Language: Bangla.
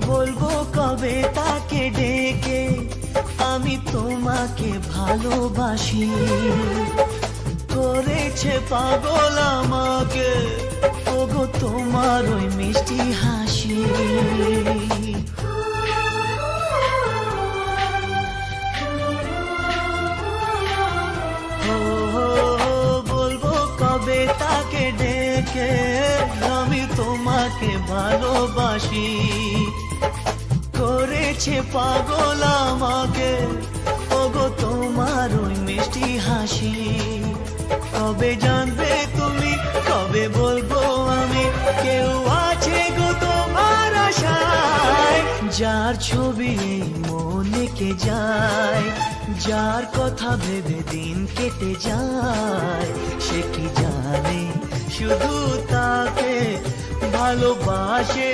বলবো কবে তাকে ডেকে আমি তোমাকে ভালোবাসি। করেছে পাগল আমাকে ওগো তোমার ওই মিষ্টি হাসি। বলবো কবে তাকে ডেকে আমি তোমাকে ভালোবাসি। করেছে পাগল আমাকে ওগো তোমার ওই মিষ্টি হাসি। কবে জানবে তুমি, কবে বলবো আমি, কেউ আছে গো তোমার আশায়। যার ছবি মনে কে যায়, যার কথা ভেবে দিন কেটে যায়, সে কি জানে শুধু তাকে ভালোবাসে।